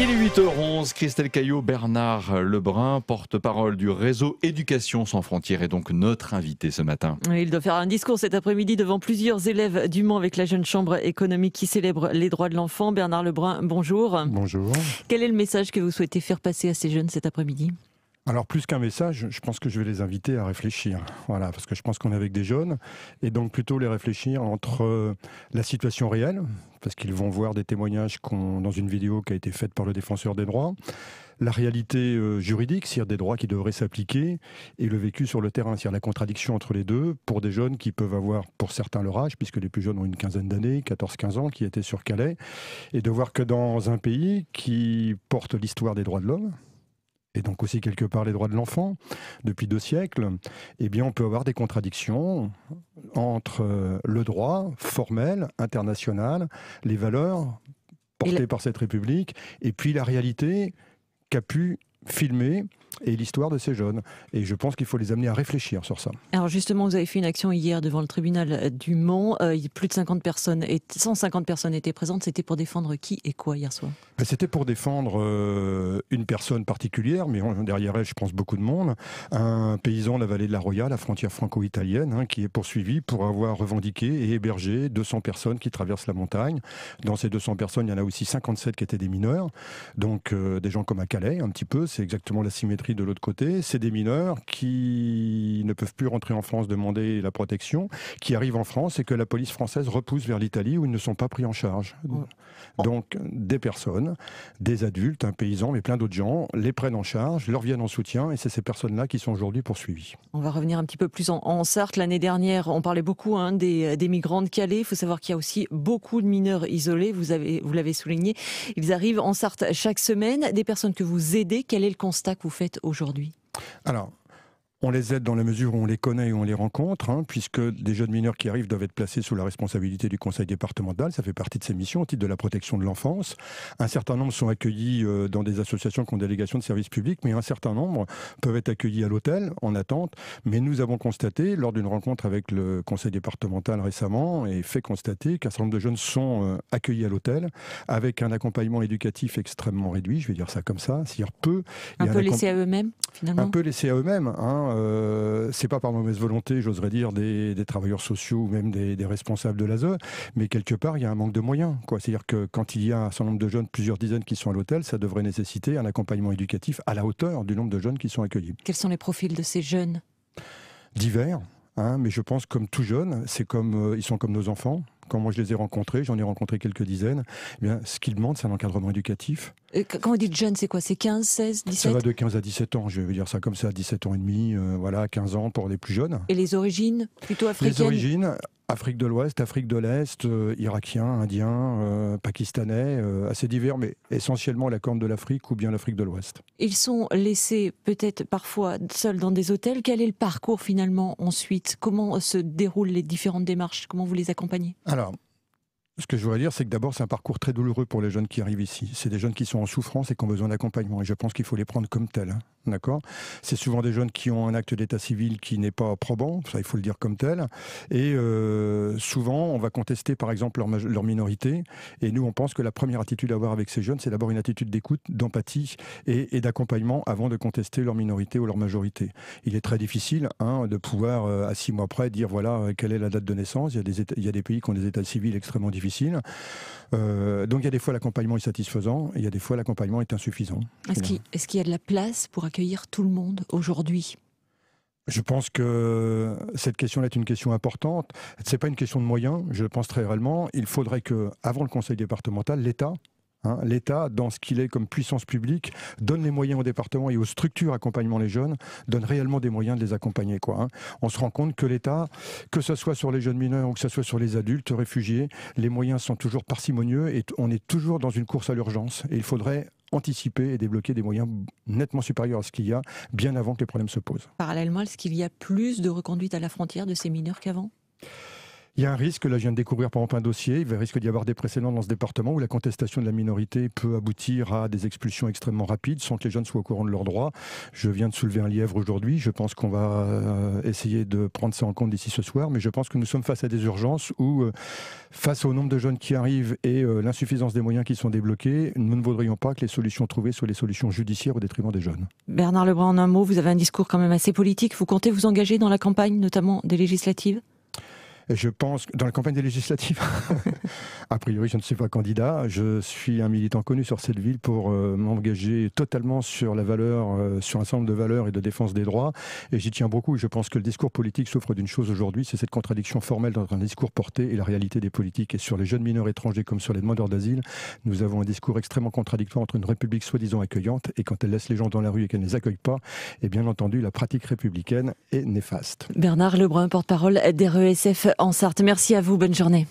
Il est 8h11, Christelle Caillot, Bernard Lebrun, porte-parole du réseau Éducation sans frontières, est donc notre invité ce matin. Il doit faire un discours cet après-midi devant plusieurs élèves du Mans avec la Jeune Chambre économique qui célèbre les droits de l'enfant. Bernard Lebrun, bonjour. Bonjour. Quel est le message que vous souhaitez faire passer à ces jeunes cet après-midi ? Alors plus qu'un message, je pense que je vais les inviter à réfléchir. Voilà, parce que je pense qu'on est avec des jeunes, et donc plutôt les réfléchir entre la situation réelle, parce qu'ils vont voir des témoignages dans une vidéo qui a été faite par le défenseur des droits, la réalité juridique, c'est-à-dire des droits qui devraient s'appliquer, et le vécu sur le terrain, c'est-à-dire la contradiction entre les deux, pour des jeunes qui peuvent avoir, pour certains, leur âge, puisque les plus jeunes ont une quinzaine d'années, 14-15 ans, qui étaient sur Calais, et de voir que dans un pays qui porte l'histoire des droits de l'homme, et donc aussi quelque part les droits de l'enfant, depuis 2 siècles, eh bien on peut avoir des contradictions entre le droit formel, international, les valeurs portées par cette République, et puis la réalité qu'a pu filmer et l'histoire de ces jeunes. Et je pense qu'il faut les amener à réfléchir sur ça. Alors justement, vous avez fait une action hier devant le tribunal du Mans. Plus de 150 personnes étaient présentes. C'était pour défendre qui et quoi hier soir ? C'était pour défendre une personne particulière, mais derrière elle, je pense beaucoup de monde. Un paysan de la vallée de la Roya, la frontière franco-italienne, qui est poursuivi pour avoir revendiqué et hébergé 200 personnes qui traversent la montagne. Dans ces 200 personnes, il y en a aussi 57 qui étaient des mineurs. Donc des gens comme à Calais, un petit peu. C'est exactement la symétrie de l'autre côté. C'est des mineurs qui ne peuvent plus rentrer en France demander la protection, qui arrivent en France et que la police française repousse vers l'Italie où ils ne sont pas pris en charge. Donc des personnes, des adultes, un paysan, mais plein d'autres gens, les prennent en charge, leur viennent en soutien, et c'est ces personnes-là qui sont aujourd'hui poursuivies. On va revenir un petit peu plus en Sarthe. L'année dernière, on parlait beaucoup des migrants de Calais. Il faut savoir qu'il y a aussi beaucoup de mineurs isolés, vous l'avez souligné. Ils arrivent en Sarthe chaque semaine. Des personnes que vous aidez, quel est le constat que vous faites aujourd'hui ? Alors, on les aide dans la mesure où on les connaît et on les rencontre, puisque des jeunes mineurs qui arrivent doivent être placés sous la responsabilité du conseil départemental. Ça fait partie de ses missions au titre de la protection de l'enfance. Un certain nombre sont accueillis dans des associations qui ont délégation de services publics, mais un certain nombre peuvent être accueillis à l'hôtel, en attente. Mais nous avons constaté, lors d'une rencontre avec le conseil départemental récemment, et fait constater qu'un certain nombre de jeunes sont accueillis à l'hôtel, avec un accompagnement éducatif extrêmement réduit, je vais dire ça comme ça, c'est-à-dire peu. Un peu laissés à eux-mêmes, finalement ? Un peu laissés à eux-mêmes, c'est pas par mauvaise volonté, j'oserais dire, des travailleurs sociaux ou même des responsables de l'ASE, mais quelque part, il y a un manque de moyens, quoi. C'est-à-dire que quand il y a un certain nombre de jeunes, plusieurs dizaines qui sont à l'hôtel, ça devrait nécessiter un accompagnement éducatif à la hauteur du nombre de jeunes qui sont accueillis. Quels sont les profils de ces jeunes ? Divers, mais je pense comme tout jeune, ils sont comme nos enfants. Quand moi je les ai rencontrés, j'en ai rencontré quelques dizaines, eh bien, ce qu'ils demandent, c'est un encadrement éducatif. Quand vous dites jeune, c'est quoi ? C'est 15, 16, 17 ? Ça va de 15 à 17 ans, je vais dire ça comme ça, 17 ans et demi, 15 ans pour les plus jeunes. Et les origines, plutôt africaines ? Les origines, Afrique de l'Ouest, Afrique de l'Est, Irakiens, Indiens, Pakistanais, assez divers, mais essentiellement la Corne de l'Afrique ou bien l'Afrique de l'Ouest. Ils sont laissés peut-être parfois seuls dans des hôtels. Quel est le parcours finalement ensuite ? Comment se déroulent les différentes démarches ? Comment vous les accompagnez ? Alors, ce que je voudrais dire, c'est que d'abord, c'est un parcours très douloureux pour les jeunes qui arrivent ici. C'est des jeunes qui sont en souffrance et qui ont besoin d'accompagnement. Et je pense qu'il faut les prendre comme tels. D'accord ? C'est souvent des jeunes qui ont un acte d'état civil qui n'est pas probant, ça il faut le dire comme tel. Et souvent, on va contester par exemple leur minorité. Et nous, on pense que la première attitude à avoir avec ces jeunes, c'est d'abord une attitude d'écoute, d'empathie et d'accompagnement avant de contester leur minorité ou leur majorité. Il est très difficile de pouvoir, à 6 mois près, dire voilà, quelle est la date de naissance. Il y a des pays qui ont des états civils extrêmement difficiles. Donc il y a des fois l'accompagnement est satisfaisant et il y a des fois l'accompagnement est insuffisant. Est-ce qu'il y a de la place pour accueillir tout le monde aujourd'hui ? Je pense que cette question-là est une question importante. Ce n'est pas une question de moyens, je pense très réellement. Il faudrait que, avant le conseil départemental, l'État, dans ce qu'il est comme puissance publique, donne les moyens aux départements et aux structures accompagnant les jeunes, donne réellement des moyens de les accompagner. On se rend compte que l'État, que ce soit sur les jeunes mineurs ou que ce soit sur les adultes réfugiés, les moyens sont toujours parcimonieux et on est toujours dans une course à l'urgence. Et il faudrait anticiper et débloquer des moyens nettement supérieurs à ce qu'il y a, bien avant que les problèmes se posent. Parallèlement, est-ce qu'il y a plus de reconduite à la frontière de ces mineurs qu'avant ? Il y a un risque, là je viens de découvrir par exemple un dossier, il risque d'y avoir des précédents dans ce département où la contestation de la minorité peut aboutir à des expulsions extrêmement rapides sans que les jeunes soient au courant de leurs droits. Je viens de soulever un lièvre aujourd'hui, je pense qu'on va essayer de prendre ça en compte d'ici ce soir, mais je pense que nous sommes face à des urgences où, face au nombre de jeunes qui arrivent et l'insuffisance des moyens qui sont débloqués, nous ne voudrions pas que les solutions trouvées soient les solutions judiciaires au détriment des jeunes. Bernard Lebrun, en un mot, vous avez un discours quand même assez politique. Vous comptez vous engager dans la campagne, notamment des législatives ? Et je pense que dans la campagne des législatives, a priori je ne suis pas candidat, je suis un militant connu sur cette ville pour m'engager totalement sur la valeur, sur un certain nombre de valeurs et de défense des droits, et j'y tiens beaucoup. Je pense que le discours politique souffre d'une chose aujourd'hui, c'est cette contradiction formelle entre un discours porté et la réalité des politiques. Et sur les jeunes mineurs étrangers comme sur les demandeurs d'asile, nous avons un discours extrêmement contradictoire entre une république soi-disant accueillante et quand elle laisse les gens dans la rue et qu'elle ne les accueille pas, et bien entendu la pratique républicaine est néfaste. Bernard Lebrun, porte-parole d'RESF en Sarthe. Merci à vous, bonne journée.